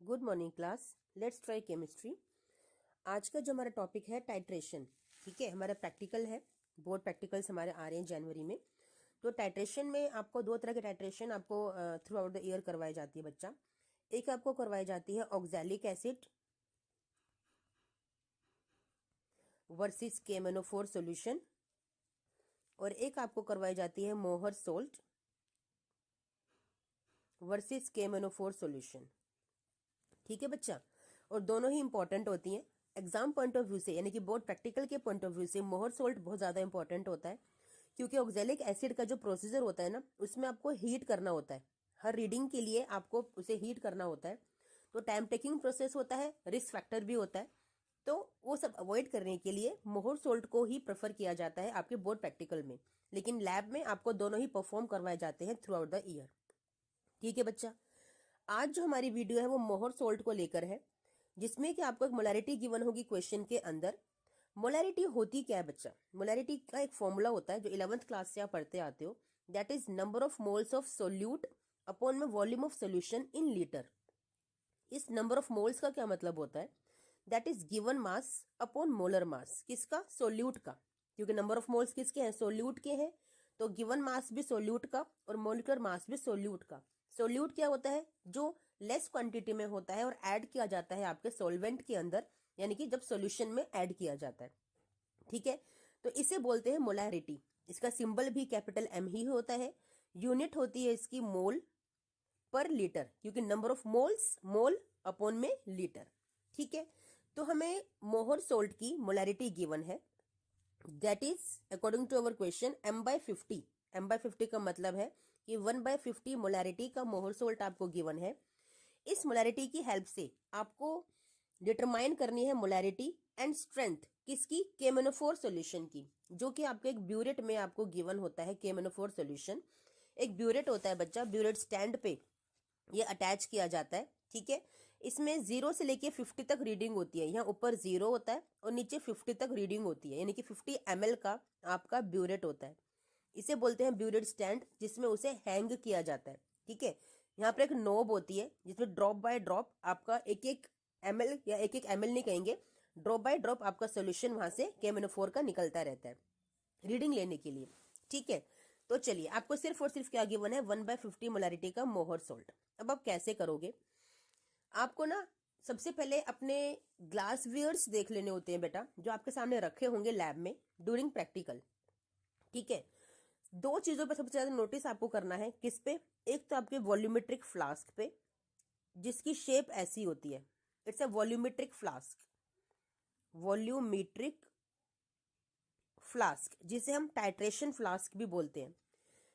Good morning class, let's try chemistry. आज का जो हमारा टॉपिक है टाइट्रेशन, ठीक है। हमारा प्रैक्टिकल है, बोर्ड प्रैक्टिकल्स हमारे आ रहे हैं जनवरी में। तो टाइट्रेशन में आपको दो तरह के टाइट्रेशन आपको थ्रू आउट द ईयर करवाई जाती है बच्चा। एक आपको करवाई जाती है oxalic acid versus KMnO4 solution, और एक आपको करवाई जाती है मोहर सोल्ट वर्सेस KMnO4 सॉल्यूशन, ठीक है बच्चा। और दोनों ही इंपॉर्टेंट होती हैं एग्जाम पॉइंट ऑफ व्यू से, यानी कि बोर्ड प्रैक्टिकल के पॉइंट ऑफ व्यू से मोहर सोल्ट बहुत ज्यादा इंपॉर्टेंट होता है, क्योंकि ऑक्सैलिक एसिड का जो प्रोसीजर होता है ना, उसमें आपको हीट करना होता है। हर रीडिंग के लिए आपको उसे हीट करना होता है, तो टाइम टेकिंग प्रोसेस होता है, रिस्क फैक्टर भी होता है। तो वो सब अवॉइड करने के लिए मोहर सोल्ट को ही प्रेफर किया जाता है आपके बोर्ड प्रैक्टिकल में, लेकिन लैब में आपको दोनों ही परफॉर्म करवाए जाते हैं थ्रू आउट द ईयर, ठीक है बच्चा। आज जो हमारी वीडियो है वो मोहर सोल्ट को लेकर है, जिसमें कि आपको एक मोलैरिटी गिवन होगी क्वेश्चन के अंदर। मोलैरिटी होती क्या है बच्चा? मोलैरिटी का एक फॉर्मूला होता है जो 11th क्लास से आप पढ़ते आते हो, that is number of moles of solute upon में volume of solution in litre. इस नंबर ऑफ मोल्स का क्या मतलब होता है? That is given mass upon molar mass. किसका? सोल्यूट का, क्योंकि नंबर ऑफ मोल्स किसके हैं? सोल्यूट के हैं। तो गिवन मास भी सोल्यूट का और मोलिकुलर मास भी सोल्यूट का। सोल्यूट क्या होता है? जो लेस क्वांटिटी में होता है और ऐड किया जाता है आपके सॉल्वेंट के अंदर, यानी कि जब सॉल्यूशन में ऐड किया जाता है, ठीक है। तो इसे बोलते हैं मोलैरिटी। इसका सिंबल भी कैपिटल M ही होता है। यूनिट होती है इसकी मोल पर लीटर, क्योंकि number of moles mole upon में लीटर, ठीक है। तो हमें मोहर सोल्ट की मोलैरिटी गिवन है, that is according to our question M/50। M/50 का मतलब है कि 1/50 मोलैरिटी का मोहर सोल्ट आपको गिवन है। इस मोलैरिटी की हेल्प से आपको डिटरमाइन करनी है मोलैरिटी एंड स्ट्रेंथ किसकी? KMnO4 सॉल्यूशन की, जो कि आपके एक ब्यूरेट में आपको गिवन होता है। KMnO4 सॉल्यूशन एक ब्यूरेट होता है बच्चा, ब्यूरेट स्टैंड पे ये अटैच किया जाता है, ठीक है। इसमें 0 से लेके 50 तक रीडिंग होती है। यहाँ ऊपर 0 होता है और नीचे 50 तक रीडिंग होती है, यानी कि 50 ml का आपका ब्यूरेट होता है। इसे बोलते हैं ब्यूरेट स्टैंड, जिसमें उसे हैंग किया जाता है, ठीक है। यहाँ पर एक नोब होती है जिसमें ड्रॉप बाय ड्रॉप आपका एक एक ml, या एक एक ml नहीं कहेंगे, ड्रॉप बाय ड्रॉप आपका सोल्यूशन वहां से KMnO4 का निकलता रहता है रीडिंग लेने के लिए, ठीक है। तो चलिए, आपको सिर्फ और सिर्फ क्या गिवन है? 1/50 मोलैरिटी का मोहर सोल्ट। अब आप कैसे करोगे? आपको ना सबसे पहले अपने ग्लास वेयर्स देख लेने होते हैं बेटा, जो आपके सामने रखे होंगे लैब में ड्यूरिंग प्रैक्टिकल, ठीक है। दो चीजों पर सबसे ज्यादा नोटिस आपको करना है। किस पे? एक तो आपके वॉल्यूमेट्रिक फ्लास्क पे, जिसकी शेप ऐसी होती है, it's a volumetric flask. Volumetric flask, जिसे हम टाइट्रेशन फ्लास्क भी बोलते हैं।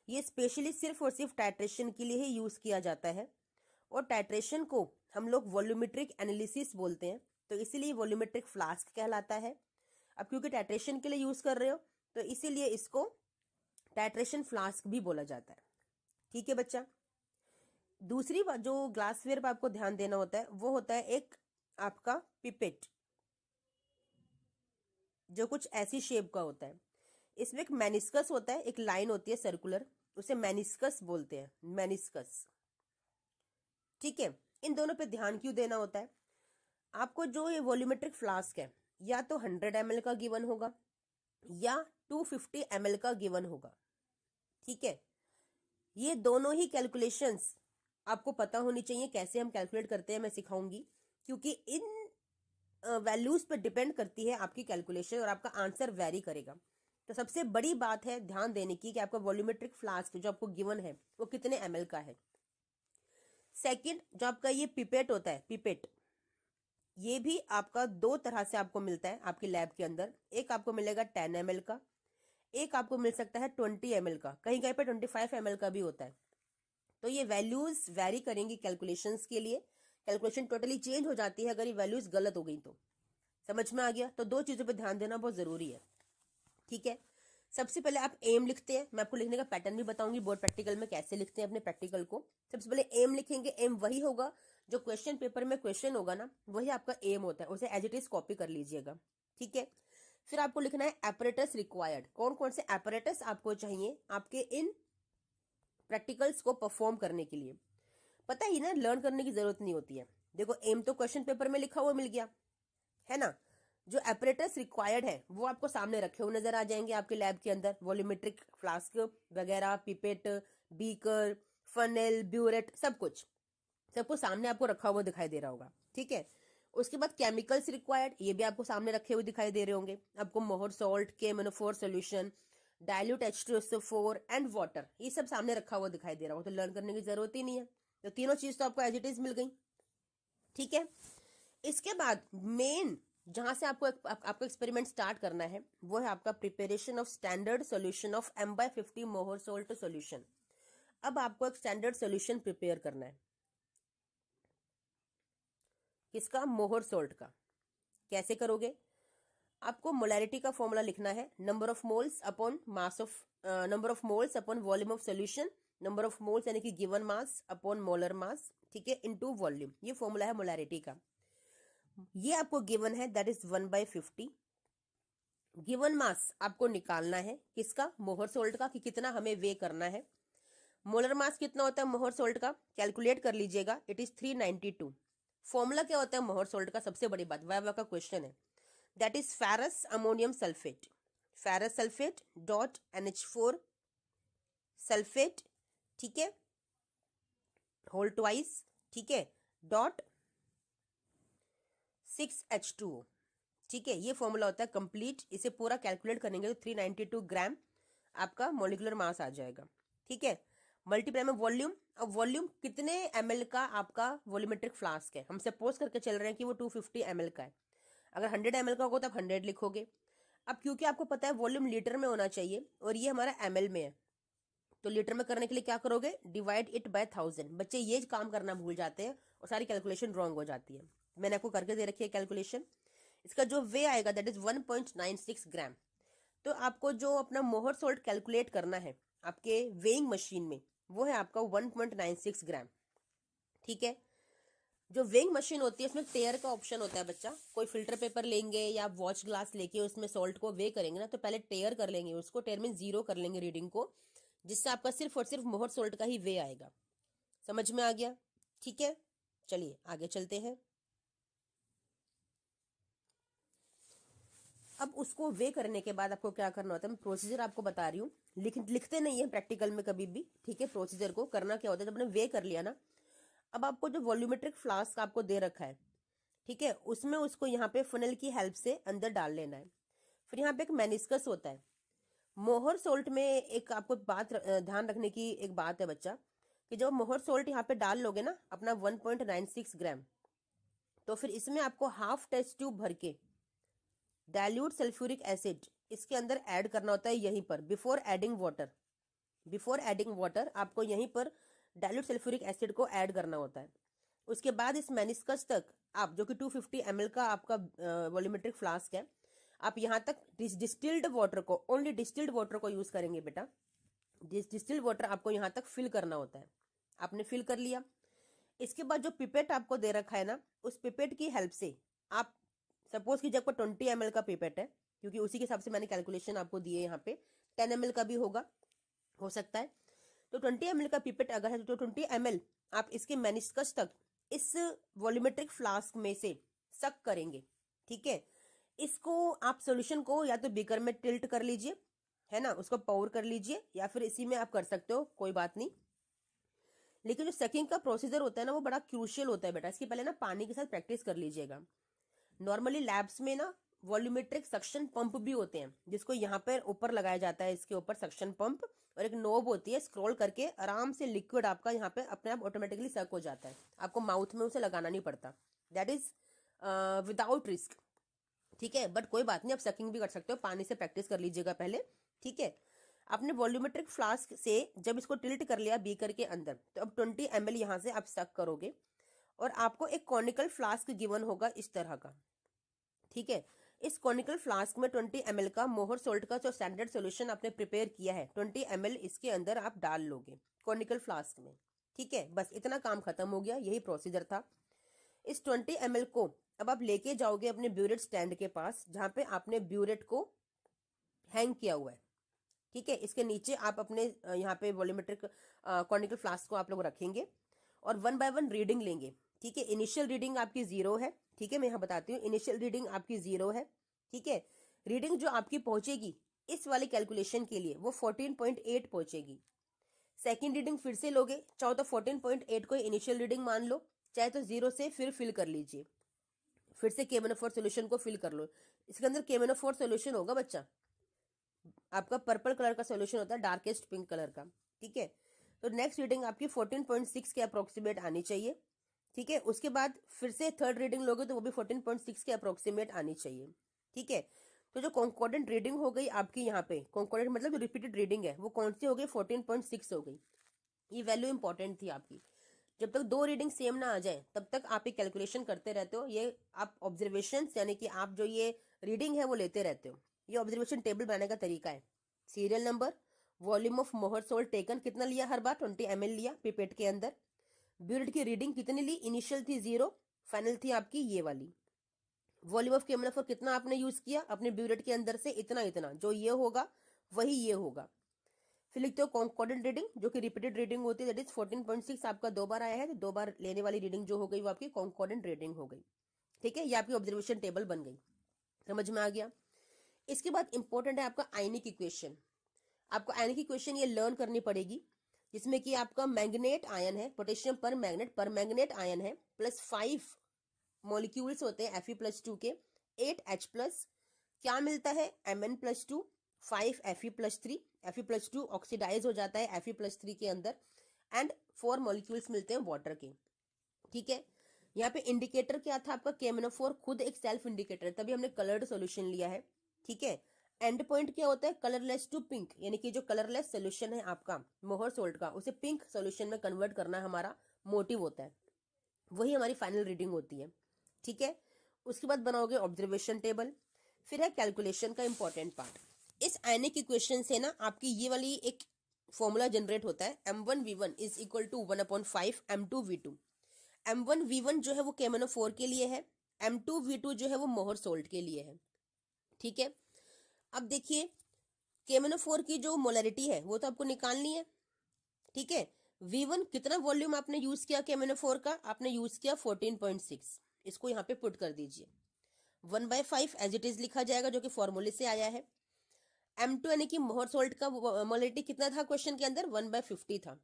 ये स्पेशली सिर्फ और सिर्फ टाइट्रेशन के लिए ही यूज किया जाता है, और टाइट्रेशन को हम लोग वॉल्यूमेट्रिक एनालिसिस बोलते हैं, तो इसीलिए वॉल्यूमेट्रिक फ्लास्क कहलाता है। अब क्योंकि टाइट्रेशन के लिए यूज कर रहे हो, तो इसीलिए इसको टाइट्रेशन फ्लास्क भी बोला जाता है, ठीक है बच्चा। दूसरी बात जो ग्लासवेयर पर आपको ध्यान देना होता है, वो होता है एक आपका पिपेट, जो कुछ ऐसी शेप का होता है। इसमें एक मेनिस्कस होता है, एक लाइन होती है सर्कुलर, उसे मेनिस्कस बोलते हैं, मेनिस्कस, ठीक है। इन दोनों पे ध्यान क्यों देना होता है? आपको जो ये वॉल्यूमेट्रिक फ्लास्क है, या तो 100 ml का गिवन होगा या 250 ml का गिवन होगा, ठीक है। ये दोनों ही कैलकुलेशंस आपको पता होनी चाहिए। कैसे हम कैलकुलेट करते हैं मैं सिखाऊंगी, क्योंकि इन वैल्यूज पे डिपेंड करती है आपकी कैलकुलेशन, और आपका आंसर वेरी करेगा। तो सबसे बड़ी बात है ध्यान देने की कि आपका वॉल्यूमेट्रिक फ्लास्क जो आपको गिवन है वो कितने ml का है। सेकंड, जो आपका ये पिपेट होता है, पिपेट, ये भी आपका दो तरह से आपको मिलता है आपके लैब के अंदर। एक आपको मिलेगा 10 ml का, एक आपको मिल सकता है 20 ml का, कहीं कहीं पे 25 ml का भी होता है। तो ये वैल्यूज वेरी करेंगी कैलकुलेशंस के लिए। कैलकुलेशन टोटली चेंज हो जाती है अगर ये वैल्यूज गलत हो गई तो। समझ में आ गया? तो दो चीजों पे ध्यान देना बहुत जरूरी है, ठीक है। सबसे पहले आप एम लिखते हैं, मैं आपको लिखने का पैटर्न भी बताऊंगी बोर्ड प्रैक्टिकल में कैसे लिखते हैं अपने प्रैक्टिकल को। सबसे पहले एम लिखेंगे। एम वही होगा जो क्वेश्चन पेपर में क्वेश्चन होगा ना, वही आपका एम होता है, उसे एज इट इज कॉपी कर लीजिएगा, ठीक है। फिर आपको लिखना है एपरेटस रिक्वायर्ड, कौन कौन से एपरेटस आपको चाहिए आपके इन प्रैक्टिकल्स को परफॉर्म करने के लिए। पता ही ना, लर्न करने की जरूरत नहीं होती है, देखो एम तो क्वेश्चन पेपर में लिखा हुआ मिल गया है ना। जो एपरेटस रिक्वायर्ड है वो आपको सामने रखे हुए नजर आ जाएंगे आपके लैब के अंदर, वॉल्यूमेट्रिक फ्लास्क वगैरह, पिपेट, बीकर, फनेल, ब्यूरेट, सब कुछ सामने आपको रखा हुआ दिखाई दे रहा होगा। ठीक है, उसके बाद केमिकल्स रिक्वायर्ड, ये भी आपको सामने रखे हुए दिखाई दे रहे होंगे आपको, मोहर salt, KMnO4 solution, dilute H2SO4 and water, ये सब सामने रखा हुआ दिखाई दे रहा होगा, तो लर्न करने की जरूरत ही नहीं है। तो तीनों चीज तो आपको एज इट इज मिल गई। ठीक है, इसके बाद मेन जहां से आपको एक्सपेरिमेंट स्टार्ट करना है वो है आपका preparation of standard solution of M/50 मोहर सॉल्ट सॉल्यूशन। अब आपको एक स्टैंडर्ड सॉल्यूशन प्रिपेयर करना है, किसका? मोहर सॉल्ट का। कैसे करोगे? आपको मोलैरिटी का फॉर्मूला लिखना है, number of moles upon mass of, number of moles upon volume of solution, number of moles यानी कि गिवन मास अपॉन मोलर मास, ठीक है, इनटू वॉल्यूम। ये फॉर्मूला है मोलैरिटी का। ये आपको गिवन है, दैट इज 1/50। गिवन मास आपको निकालना है, किसका? मोहर सोल्ट का, कि कितना हमें वे करना है। मोलर मास कितना होता है मोहर सोल्ट का? कैलकुलेट कर लीजिएगा, इट इज 392। फॉर्मूला क्या होता है मोहर सोल्ट का? सबसे बड़ी बात, वाइवा का क्वेश्चन है, that is ferrous ammonium sulphate, ferrous sulphate dot NH4 sulphate, ठीक है, होल ट्वाइस, ठीक है, डॉट 6H2O, ठीक है। ये फॉर्मूला होता है कंप्लीट। इसे पूरा कैलकुलेट करेंगे तो 392 ग्राम आपका मोलिकुलर मास आ जाएगा। ठीक है, मल्टीप्लाई में वॉल्यूम। अब वॉल्यूम कितने ml का आपका वॉल्यूमेट्रिक फ्लास्क है, हम सपोज करके चल रहे हैं कि वो 250 ml का है। अगर 100 ml का होगा तो आप 100 लिखोगे। अब क्योंकि आपको पता है वॉल्यूम लीटर में होना चाहिए और ये हमारा ml में है, तो लीटर में करने के लिए क्या करोगे? Divide it by 1000। बच्चे ये काम करना भूल जाते हैं और सारी कैलकुलेशन रॉन्ग हो जाती है। मैंने आपको करके दे रखी है कैलकुलेशन। इसका जो वे आएगा दैट इज 1.96 ग्राम। तो आपको जो अपना मोहर सोल्ट कैलकुलेट करना है आपके वेइंग मशीन में, वो है आपका 1.96 ग्राम। ठीक है, जो वेइंग मशीन होती है उसमें टेयर का ऑप्शन होता है बच्चा। कोई फिल्टर पेपर लेंगे या वॉच ग्लास लेके उसमें सॉल्ट को वे करेंगे ना, तो पहले टेयर कर लेंगे उसको, टेयर में 0 कर लेंगे रीडिंग को, जिससे आपका सिर्फ और सिर्फ मोहर सोल्ट का ही वे आएगा। समझ में आ गया? ठीक है, चलिए आगे चलते हैं। अब उसको वे करने के बाद आपको क्या करना होता है, मैं प्रोसीजर आपको बता रही हूँ, लिखते नहीं है प्रैक्टिकल में कभी भी। ठीक है, प्रोसीजर को करना क्या होता है, जब आपने वे कर लिया ना, अब आपको जो वॉल्यूमेट्रिक फ्लास्क आपको दे रखा है, ठीक है, उसमें उसको यहाँ पे फनल की हेल्प से अंदर डाल लेना है। फिर यहाँ पे एक मेनिस्कस होता है। मोहर सोल्ट में एक आपको बात ध्यान रखने की एक बात है बच्चा, कि जब मोहर सोल्ट यहाँ पे डाल लोगे ना अपना 1.96 ग्राम, तो फिर इसमें आपको हाफ टेस्ट ट्यूब भर के डाइल्यूट सल्फ्यूरिक एसिड इसके अंदर ऐड करना होता है यहीं पर, before adding water. Before adding water आपको यहीं पर डाइल्यूट सल्फ्यूरिक एसिड को ऐड करना होता है। उसके बाद इस मेनिस्कस तक आप, जो कि 250 ml का आपका वॉल्यूमेट्रिक फ्लास्क है, आप यहाँ तक डिस्टिल्ड वाटर को, ओनली डिस्टिल्ड वाटर को यूज करेंगे बेटा। डिस्टिल्ड वाटर आपको यहाँ तक फिल करना होता है। आपने फिल कर लिया। इसके बाद जो पिपेट आपको दे रखा है ना, उस पिपेट की हेल्प से आप, सपोज कि जब 20 ml का पिपेट है, क्योंकि उसी के हिसाब से मैंने कैलकुलेशन आपको दी है, यहाँ पे 10 ml का भी होगा, हो सकता है। तो 20 ml का पिपेट अगर है तो 20 ml आप इसके मेनिस्कस तक इस वॉल्यूमेट्रिक फ्लास्क में से सक करेंगे। ठीक है, इसको आप सॉल्यूशन को या तो बीकर में टिल्ट कर लीजिए, है ना, उसको पावर कर लीजिए, या फिर इसी में आप कर सकते हो, कोई बात नहीं। लेकिन जो सकिंग का प्रोसीजर होता है ना, वो बड़ा क्रूशियल होता है बेटा। इसके पहले ना पानी के साथ प्रैक्टिस कर लीजिएगा। नॉर्मली लैब्स में ना वॉल्यूमेट्रिक सक्शन पंप भी होते हैं, जिसको यहाँ पर ऊपर लगाया जाता है, इसके ऊपर सक्शन पंप, और एक नोब होती है, स्क्रॉल करके आराम से लिक्विड आपका यहाँ पे अपने आप ऑटोमेटिकली सक हो जाता है। आपको माउथ में उसे लगाना नहीं पड़ता, दैट इज विदाउट रिस्क। ठीक है, बट कोई बात नहीं, आप सकिंग भी कर सकते हो, पानी से प्रैक्टिस कर लीजिएगा पहले। ठीक है, आपने वॉल्यूमेट्रिक फ्लास्क से जब इसको टिल्ट कर लिया बीकर के अंदर, तो अब 20 ml यहाँ से आप सक करोगे और आपको एक कॉनिकल फ्लास्क गिवन होगा इस तरह का। ठीक है, इस कॉनिकल फ्लास्क में 20 ml का मोहर सोल्ट का जो स्टैंडर्ड सॉल्यूशन आपने प्रिपेयर किया है, 20 ml इसके अंदर आप डाल लोगे कॉनिकल फ्लास्क में। ठीक है, बस इतना काम खत्म हो गया, यही प्रोसीजर था। इस 20 ml को अब आप लेके जाओगे अपने ब्यूरेट स्टैंड के पास, जहां पे आपने ब्यूरेट को हैंग किया हुआ है। ठीक है, इसके नीचे आप अपने यहाँ पे वॉल्यूमेट्रिक कॉनिकल फ्लास्क को आप लोग रखेंगे और 1 by 1 रीडिंग लेंगे ठीक है। इनिशियल रीडिंग आपकी 0 है, ठीक है, मैं यहाँ बताती हूँ, इनिशियल रीडिंग आपकी 0 है, ठीक है। रीडिंग जो आपकी पहुंचेगी इस वाले कैलकुलेशन के लिए वो 14.8 पहुंचेगी। सेकंड रीडिंग फिर से लोगे, चाहो तो 14.8 को इनिशियल रीडिंग मान लो, चाहे तो 0 से फिर फिल कर लीजिए, फिर से KMNO4 सोल्यूशन को फिल कर लो। इसके अंदर KMNO4 सोल्यूशन होगा बच्चा, आपका पर्पल कलर का सोल्यूशन होता है, डार्केस्ट पिंक कलर का, ठीक है। तो नेक्स्ट रीडिंग आपकी 14.6 के अप्रोक्सीमेट आनी चाहिए, ठीक है। उसके बाद फिर से थर्ड रीडिंग लोगे तो वो भी 14.6 के अप्रोक्सीमेट आनी चाहिए, ठीक है। तो जो कॉन्कॉर्डेंट रीडिंग हो गई आपकी यहाँ पे, कॉन्कॉर्डेंट मतलब जो रिपीटेड रीडिंग है वो कौन सी हो गई, 14.6 हो गई। ये वैल्यू इंपॉर्टेंट थी आपकी। जब तक दो रीडिंग सेम ना आ जाए तब तक आप ये कैलकुलेशन करते रहते हो, ये आप ऑब्जर्वेशन यानी कि आप जो ये रीडिंग है वो लेते रहते हो। ये ऑब्जर्वेशन टेबल बनाने का तरीका है। सीरियल नंबर, वॉल्यूम ऑफ मोहर सोल्ट टेकन, कितना लिया हर बार, 20 ml लिया पिपेट के अंदर। ब्यूरेट की रीडिंग कितनी ली, इनिशियल थी 0, फाइनल थी आपकी ये वाली। वॉल्यूम ऑफ KMNO4 कितना आपने यूज किया अपने ब्यूरेट के अंदर से, इतना इतना, जो ये होगा वही ये होगा। फिर लिखते हो कॉन्कॉर्डेंट रीडिंग जो कि रिपीटेड रीडिंग होती है, दैट इज 14.6 आपका 2 बार आया है, तो 2 बार लेने वाली रीडिंग जो हो गई वो आपकी कॉन्कॉर्डेंट रीडिंग हो गई, ठीक है। ये आपकी ऑब्जर्वेशन टेबल बन गई, समझ में आ गया। इसके बाद इंपॉर्टेंट है आपका आयनिक इक्वेशन। आपको आयनिक इक्वेशन ये लर्न करनी पड़ेगी, जिसमें कि आपका मैग्नेट आयन है, पोटेशियम पर मैग्नेट आयन है, प्लस 5 मॉलिक्यूल्स होते हैं Fe+2 के, 8H+, क्या मिलता है Mn+2, 5 Fe+3, Fe+2 ऑक्सीडाइज हो जाता है Fe+3 के अंदर, एंड 4 मॉलिक्यूल्स मिलते हैं वाटर के, ठीक है। यहाँ पे इंडिकेटर क्या था आपका, KMNO4 खुद एक सेल्फ इंडिकेटर है, तभी हमने कलर्ड सोल्यूशन लिया है, ठीक है। एंड पॉइंट क्या होता है, कलरलेस टू पिंक, यानी कि जो कलरलेस सोल्यूशन है आपका मोहर सोल्ट का, उसे पिंक सोल्यूशन में कन्वर्ट करना हमारा मोटिव होता है, वही हमारी फाइनल रीडिंग होती है, ठीक है। उसके बाद बनाओगे ऑब्जर्वेशन टेबल, फिर है कैलकुलेशन का इंपॉर्टेंट पार्ट। इस आयनिक इक्वेशन से ना आपकी ये वाली एक फॉर्मूला जनरेट होता है, M1V1 is equal to 1/5 M2V2। M1V1 जो है वो KMNO4 के लिए है, M2V2 जो है वो मोहर सोल्ट के लिए है, ठीक है। अब देखिए KMNO4 की जो मोलरिटी है वो तो आपको निकालनी है, ठीक है। V1 कितना वॉल्यूम आपने यूज किया KMNO4 का, आपने यूज किया 14.6, इसको यहाँ पे पुट कर दीजिए, 1/5 एज इट इज लिखा जाएगा जो कि फॉर्मूले से आया है। M2 यानी कि मोहर सोल्ट का मोलरिटी कितना था क्वेश्चन के अंदर, 1/50 था।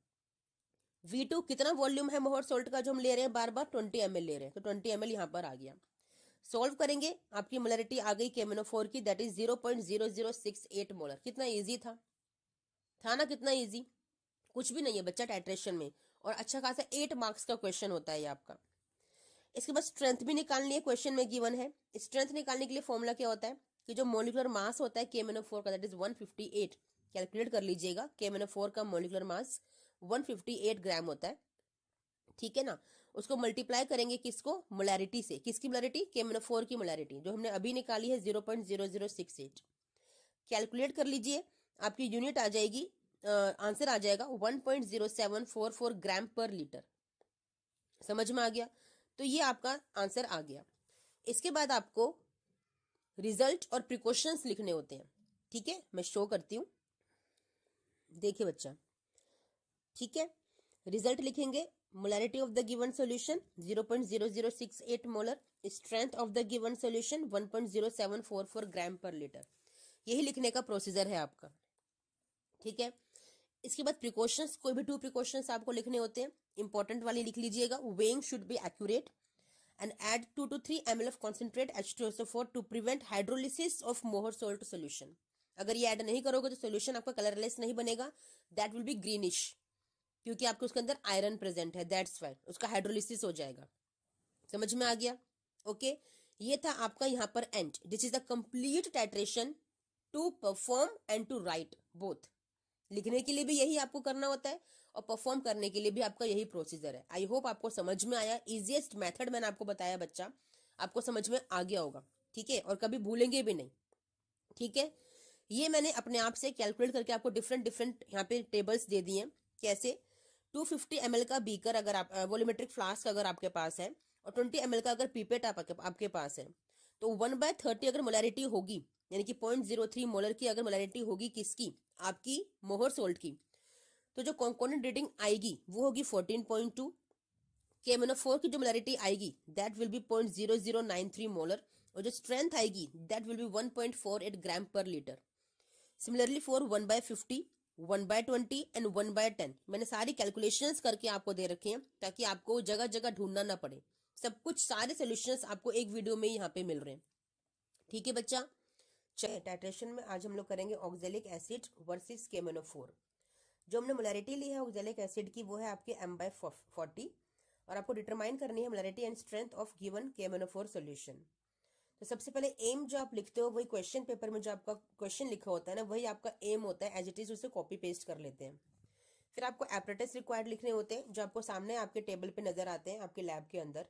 V2 कितना वॉल्यूम है मोहर सोल्ट का जो हम ले रहे हैं बार बार, 20 ml ले रहे हैं, तो 20 ml यहाँ पर आ गया। सॉल्व करेंगे, आपकी मोलरिटी आ गई KMNO4 की, दैट इज 0.0068 मोलर। कितना इजी था ना, कितना इजी, कुछ भी नहीं है बच्चा टाइट्रेशन में, और अच्छा खासा 8 मार्क्स का क्वेश्चन होता है ये आपका। इसके बाद स्ट्रेंथ भी निकालनी है, क्वेश्चन में गिवन है। स्ट्रेंथ निकालने के लिए फॉर्मूला क्या होता है कि जो मोलिकुलर मास होता है KMNO4 का, दैट इज 158, कैलकुलेट कर लीजिएगा, KMNO4 का मोलिकुलर मास 158 ग्राम होता है, ठीक है ना। उसको मल्टीप्लाई करेंगे किसको, मोलैरिटी से, किसकी मोलैरिटी, KMNO4 की मोलैरिटी जो हमने अभी निकाली है 0.0068, कैलकुलेट कर लीजिए, आपकी यूनिट आ जाएगी, आंसर आ जाएगा 1.0744 ग्राम पर लीटर। समझ में आ गया, तो ये आपका आंसर आ गया। इसके बाद आपको रिजल्ट और प्रिकॉशंस लिखने होते हैं, ठीक है, मैं शो करती हूं, देखिए बच्चा, ठीक है। रिजल्ट लिखेंगे, molarity of the given solution 0.0068 molar, strength of the given solution 1.0744 ग्राम पर लीटर, यही लिखने का प्रोसीजर है आपका, ठीक है। इसके बाद प्रिकॉशंस, कोई भी 2 प्रिकॉशंस आपको लिखने होते हैं, इंपॉर्टेंट वाली लिख लीजिएगा, weighing should be accurate and add 2 to 3 ml of concentrate H2SO4 to prevent hydrolysis of मोहर salt solution। अगर ये ऐड नहीं करोगे तो सोल्यूशन आपका कलरलेस नहीं बनेगा, दैट विल बी ग्रीनिश, क्योंकि आपके उसके अंदर आयरन प्रेजेंट है, दैट्स वाई उसका हाइड्रोलिसिस हो जाएगा। समझ में आ गया, ओके। ये था आपका यहाँ पर and, this is the complete titration to perform and to write both. लिखने के लिए भी यही आपको करना होता है और परफॉर्म करने के लिए भी आपका यही प्रोसीजर है। आई होप आपको समझ में आया, इजीएस्ट मेथड मैंने आपको बताया बच्चा, आपको समझ में आ गया होगा, ठीक है, और कभी भूलेंगे भी नहीं, ठीक है। ये मैंने अपने आप से कैलकुलेट करके आपको डिफरेंट यहाँ पे टेबल्स दे दिए, कैसे 250 ml का बीकर अगर आप वॉल्यूमेट्रिक फ्लास्क अगर आपके पास है, और 20 ml का अगर पीपेट आपके पास है, तो 1/30 अगर मोलैरिटी होगी, यानी कि 0.03 मोलर की अगर मोलैरिटी होगी किसकी, आपकी मोहर सोल्ट की, तो जो कॉम्पोनेंट रीडिंग आएगी वो होगी 14.2, KMnO4 की जो मोलरिटी आएगी दैट विल बी 0.0093 मोलर और जो स्ट्रेंथ आएगी दैट विल बी 1.48 ग्राम पर लीटर। सिमिलरली फॉर 1/50, 1/20 एंड 1/10 मैंने सारी कैलकुलेशंस करके आपको दे रखे हैं ताकि आपको जगह जगह ढूंढना ना पड़े। सब कुछ सारे सोल्यूशंस आपको एक वीडियो में यहाँ पे मिल रहे हैं। ठीक है बच्चा, चलिए टाइट्रेशन में आज हम लोग करेंगे ऑक्जेलिक एसिड वर्सेस KMnO4। जो हमने मोलरिटी ली है ऑक्जेलिक एसिड की वो है आपके M/40 और आपको डिटरमाइन करनी है molarity and strength of given KMnO4 solution. तो सबसे पहले एम जो आप लिखते हो वही क्वेश्चन पेपर में जो आपका क्वेश्चन लिखा होता है ना वही आपका एम होता है, एज इट इज उसे कॉपी पेस्ट कर लेते हैं। फिर आपको एपरेटस रिक्वायर्ड लिखने होते हैं जो आपको सामने आपके टेबल पे नजर आते हैं आपके लैब के अंदर।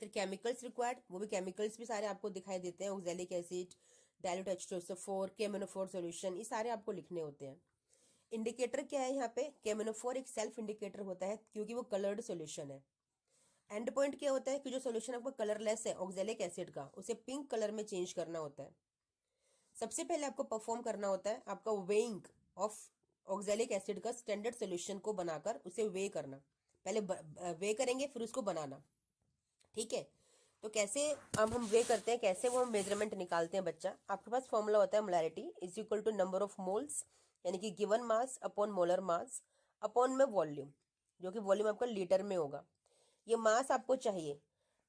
फिर केमिकल्स रिक्वायर्ड, वो भी केमिकल्स भी सारे आपको दिखाई देते हैं, oxalic acid, dilute H2SO4, KMnO4 solution, ये सारे आपको लिखने होते हैं। इंडिकेटर क्या है यहाँ पे, KMnO4 एक सेल्फ इंडिकेटर होता है क्योंकि वो कलर्ड सॉल्यूशन है। एंड पॉइंट क्या होता है कि जो सॉल्यूशन आपका कलरलेस है ऑक्जेलिक एसिड का उसे पिंक कलर में चेंज करना होता है। सबसे पहले आपको परफॉर्म करना होता है आपका वेइंग ऑफ ऑक्जेलिक एसिड का स्टैंडर्ड सॉल्यूशन को बनाकर उसे वे करना। पहले वे करेंगे फिर उसको बनाना। ठीक है, तो कैसे अब हम वे करते हैं, कैसे वो हम मेजरमेंट निकालते हैं बच्चा। आपके पास फॉर्मूला होता है molarity is equal to number of moles यानी कि given mass upon molar mass upon में वॉल्यूम, जो कि वॉल्यूम आपका लीटर में होगा। ये मास आपको चाहिए,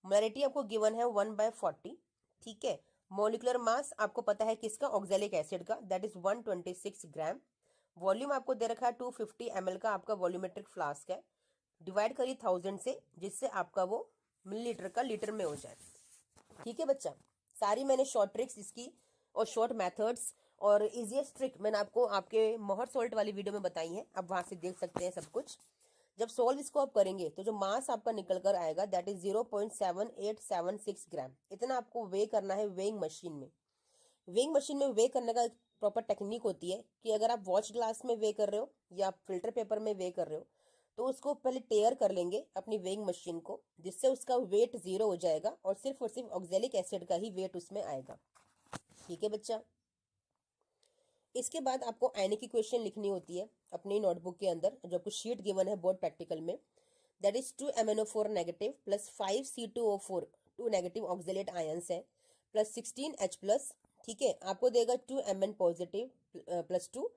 मोलैरिटी आपको गिवन है 1/40। ठीक है, मोलिकुलर मास आपको पता है किसका, ऑक्जेलिक एसिड का, दैट इज 126 ग्राम। वॉल्यूम आपको दे रखा है 250 ml का आपका वॉल्यूमेट्रिक फ्लास्क है। डिवाइड करिए 1000 से जिससे आपका वो मिलीलीटर का लीटर में हो जाए। ठीक है बच्चा, सारी मैंने शॉर्ट ट्रिक्स इसकी और शॉर्ट मेथड्स और इजीएस्ट ट्रिक मैंने आपको आपके मोहर सोल्ट वाली वीडियो में बताई है, आप वहां से देख सकते हैं सब कुछ। जब सोल्व इसको आप करेंगे तो जो मास आपका निकल कर आएगा दैट इज 0.7876 ग्राम। इतना आपको वे करना है वेइंग मशीन में। वेइंग मशीन में वे करने का प्रॉपर टेक्निक होती है कि अगर आप वॉच ग्लास में वे कर रहे हो या फिल्टर पेपर में वे कर रहे हो तो उसको पहले टेयर कर लेंगे अपनी वेइंग मशीन को, जिससे उसका वेट 0 हो जाएगा और सिर्फ ऑक्जेलिक एसिड का ही वेट उसमें आएगा। ठीक है बच्चा, इसके बाद आपको आयनिक की क्वेश्चन लिखनी होती है अपनी नोटबुक के अंदर जो आपको शीट गिवन है बोर्ड प्रैक्टिकल में। That is 2MnO4 negative plus 5C2O4 2 negative oxalate ions है प्लस 16H प्लस। ठीक है, आपको देगा 2Mn positive plus 2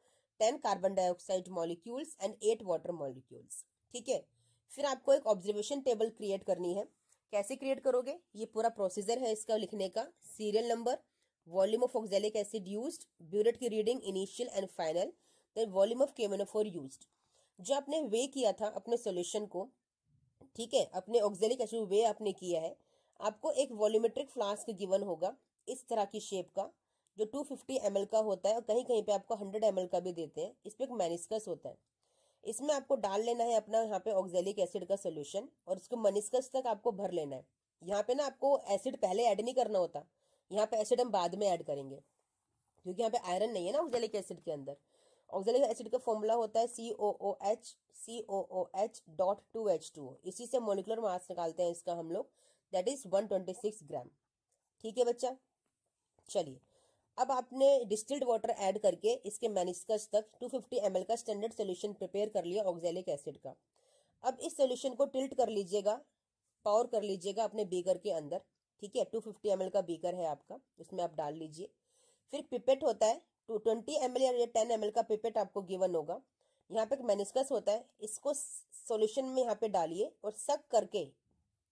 10 carbon dioxide molecules and 8 water molecules. ठीक है, फिर आपको एक ऑब्जर्वेशन टेबल क्रिएट करनी है। कैसे क्रिएट करोगे, ये पूरा प्रोसीजर है इसका लिखने का। Serial number, volume of oxalic acid used, burette की reading initial and final, then volume of KMnO4 used. जो आपने वे किया था अपने सॉल्यूशन को, ठीक है, अपने ऑक्जेलिक एसिड वे आपने किया है, आपको एक वॉल्यूमेट्रिक फ्लास्क गिवन होगा इस तरह की शेप का जो 250 ml का होता है और कहीं कहीं पे आपको 100 ml का भी देते हैं। इस पे एक मेनिस्कस होता है, इसमें आपको डाल लेना है अपना यहाँ पे ऑक्जेलिक एसिड का सोल्यूशन और उसको मेनिस्कस तक आपको भर लेना है। यहाँ पे ना आपको एसिड पहले ऐड नहीं करना होता, यहाँ पे एसिड हम बाद में ऐड करेंगे क्योंकि यहाँ पे आयरन नहीं है ना ऑक्जेलिक एसिड के अंदर। ऑक्जेलिक एसिड का फॉर्मूला होता है COOH इसी से मोलिकुलर मास निकालते हैं इसका हम लोग, दैट इज 126 ग्राम। ठीक है बच्चा, चलिए अब आपने डिस्टिल्ड वाटर ऐड करके इसके मेनिस्कस तक 250 ml का स्टैंडर्ड सोल्यूशन प्रिपेयर कर लिया ऑक्जेलिक एसिड का। अब इस सोल्यूशन को टिल्ट कर लीजिएगा, पावर कर लीजिएगा अपने बीकर के अंदर। ठीक है, 250 ml का बीकर है आपका, उसमें आप डाल लीजिए। फिर पिपेट होता है 20 ml या 10 ml का पिपेट आपको गिवन होगा। यहाँ पे एक मेनिस्कस होता है, इसको सॉल्यूशन में यहाँ पे डालिए और सक करके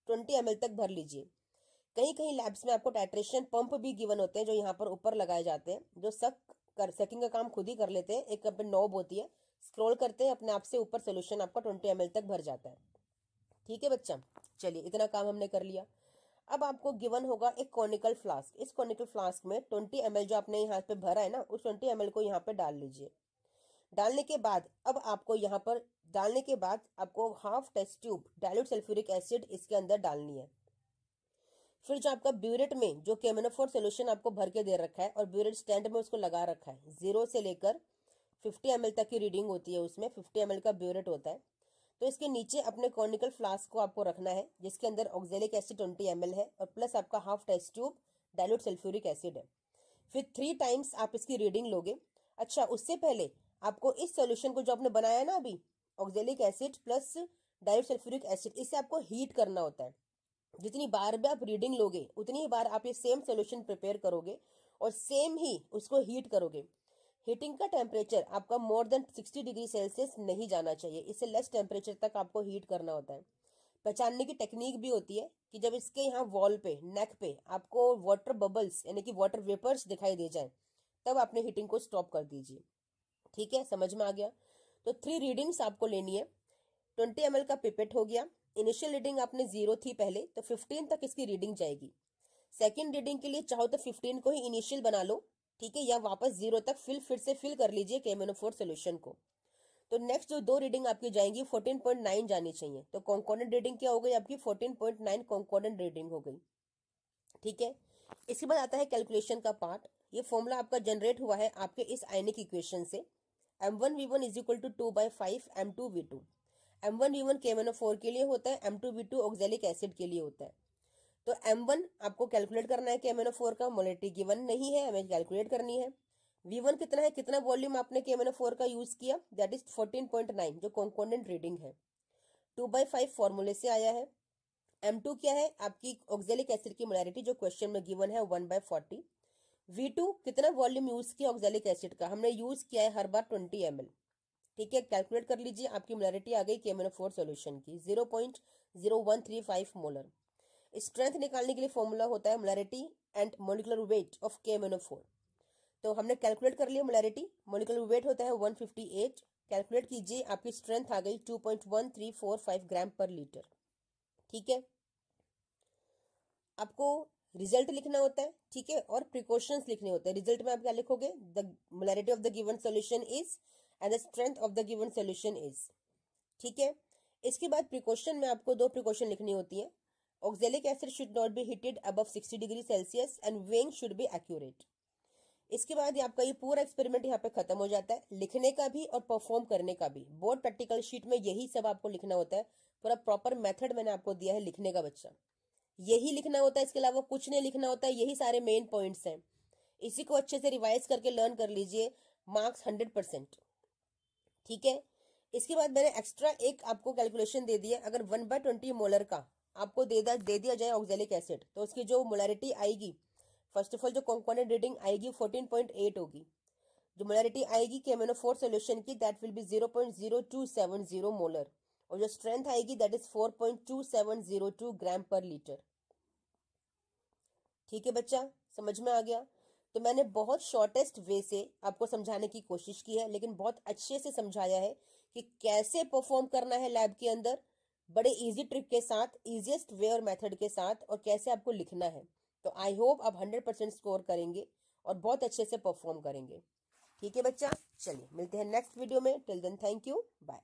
20 ml तक भर लीजिए। कहीं कहीं लैब्स में आपको टाइट्रेशन पंप भी गिवन होते हैं जो यहाँ पर ऊपर लगाए जाते हैं, जो सकिंग का काम खुद ही कर लेते हैं। एक पे नॉब होती है, स्क्रॉल करते हैं अपने आप से ऊपर सोल्यूशन आपका 20 ml तक भर जाता है। ठीक है बच्चा, चलिए इतना काम हमने कर लिया। अब आपको गिवन होगा एक कॉनिकल फ्लास्क, इस कॉनिकल फ्लास्क में 20 ml जो आपने यहाँ पे भरा है ना उस 20 ml को यहाँ पे डाल लीजिए। डालने के बाद अब आपको यहाँ पर डालने के बाद आपको half test tube dilute sulphuric acid इसके अंदर डालनी है। फिर जो आपका ब्यूरेट में जो KMnO4 सोल्यूशन आपको भर के दे रखा है और ब्यूरेट स्टैंड में उसको लगा रखा है, 0 से लेकर 50 ml तक की रीडिंग होती है, उसमें 50 ml का ब्यूरेट होता है। तो इसके नीचे अपने कॉनिकल फ्लास्क को आपको रखना है जिसके अंदर ऑक्जेलिक एसिड 20 ml है और प्लस आपका half test tube dilute sulphuric acid है। फिर 3 टाइम्स आप इसकी रीडिंग लोगे। अच्छा, उससे पहले आपको इस सोल्यूशन को जो आपने बनाया ना अभी, oxalic acid plus dilute sulphuric acid, इसे आपको हीट करना होता है। जितनी बार भी आप रीडिंग लोगे उतनी ही बार आप ये सेम सोल्यूशन प्रिपेयर करोगे और सेम ही उसको हीट करोगे। हीटिंग का टेम्परेचर आपका मोर देन 60 डिग्री सेल्सियस नहीं जाना चाहिए, इससे लेस टेम्परेचर तक आपको हीट करना होता है। पहचानने की टेक्निक भी होती है कि जब इसके यहाँ वॉल पे, नेक पे आपको वाटर बबल्स यानी कि वाटर वेपर्स दिखाई दे जाए, तब आपने हीटिंग को स्टॉप कर दीजिए। ठीक है, समझ में आ गया। तो 3 रीडिंग्स आपको लेनी है। 20 ml का पिपेट हो गया। इनिशियल रीडिंग आपने 0 थी पहले, तो 15 तक इसकी रीडिंग जाएगी। सेकेंड रीडिंग के लिए चाहो तो 15 को ही इनिशियल बना लो, ठीक है, या वापस 0 तक फिर से फिल कर लीजिए KMnO4 सोल्यूशन को। तो नेक्स्ट जो 2 रीडिंग आपकी जाएंगी 14.9 जानी चाहिए। तो कॉन्कोर्डेंट रीडिंग क्या हो गई आपकी? 14.9 कॉन्कोर्डेंट रीडिंग हो गई। ठीक है, इसके बाद आता है कैलकुलेशन का पार्ट। ये फॉर्मूला आपका जनरेट हुआ है आपके इस आयनिक इक्वेशन से। M1V1 is equal to 2/5 M2V2। M1V1 KMnO4 के लिए होता है, M2V2 ऑक्सैलिक एसिड के लिए होता है। तो M1 आपको कैलकुलेट करना है KMnO4 का, मोलेरिटी गिवन नहीं है, हमें कैलकुलेट करनी है। V1 कितना है, कितना वॉल्यूम आपने KMnO4 का यूज किया, दैट इज 14.9 जो कॉन्कोर्डेंट रीडिंग है। 2/5 फॉर्मूले से आया है। M2 क्या है आपकी ऑक्सैलिक एसिड की मोलेरिटी जो क्वेश्चन में गिवन है 1/40। V2 कितना वॉल्यूम यूज किया ऑक्सैलिक एसिड का, हमने यूज किया है हर बार 20 ml। ठीक है, कैलकुलेट कर लीजिए, आपकी मोलेरिटी आ गई KMnO4 सॉल्यूशन की 0.0135 मोलर। स्ट्रेंथ निकालने के लिए फॉर्मूला होता है molarity and molecular weight of KMnO4। तो हमने कैलकुलेट कर लिया मोलैरिटी, मॉलिक्यूलर वेट होता है 158। कैलकुलेट कीजिए, आपकी स्ट्रेंथ आ गई 2.1345 ग्राम पर लीटर। ठीक है, आपको रिजल्ट लिखना होता है, ठीक है, और प्रिकॉशंस लिखने होते हैं। रिजल्ट में आप क्या लिखोगे? The molarity of the given solution is and the strength of the given solution is. ठीक है, इसके बाद प्रिकॉशन में आपको 2 प्रिकॉशन लिखनी होती है। Oxalic acid should not be heated above 60 degree Celsius and weighing should be accurate. इसके बाद आपका ये पूरा एक्सपेरिमेंट यहाँ पे खत्म हो जाता है, लिखने का भी और परफॉर्म करने का भी। बोर्ड प्रैक्टिकल शीट में यही सब आपको लिखना होता है। पूरा प्रॉपर मेथड मैंने आपको दिया है लिखने का बच्चा, यही लिखना होता है, इसके अलावा कुछ नहीं लिखना होता है। यही सारे मेन पॉइंट्स हैं, इसी को अच्छे से रिवाइज करके लर्न कर लीजिए, मार्क्स 100%। ठीक है, इसके बाद मैंने एक्स्ट्रा एक आपको कैलकुलेशन दे दिया। अगर 1/20 मोलर का आपको दे दिया जाए ऑक्सैलिक एसिड, तो उसकी जो मोलैरिटी आएगी, फर्स्ट ऑफ ऑल जो कॉम्पोनेंट रीडिंग आएगी 14.8 होगी। जो मोलैरिटी आएगी KMnO4 सॉल्यूशन की, दैट विल बी 0.0270 मोलर, और जो स्ट्रेंथ आएगी दैट इज 4.2702 ग्राम पर लीटर। ठीक है बच्चा, समझ में आ गया? तो मैंने बहुत शॉर्टेस्ट वे से आपको समझाने की कोशिश की है, लेकिन बहुत अच्छे से समझाया है कि कैसे परफॉर्म करना है लैब के अंदर, बड़े इजी ट्रिक के साथ, इजीएस्ट वे और मेथड के साथ, और कैसे आपको लिखना है। तो आई होप आप 100% स्कोर करेंगे और बहुत अच्छे से परफॉर्म करेंगे। ठीक है बच्चा, चलिए मिलते हैं नेक्स्ट वीडियो में। Till then thank you, bye.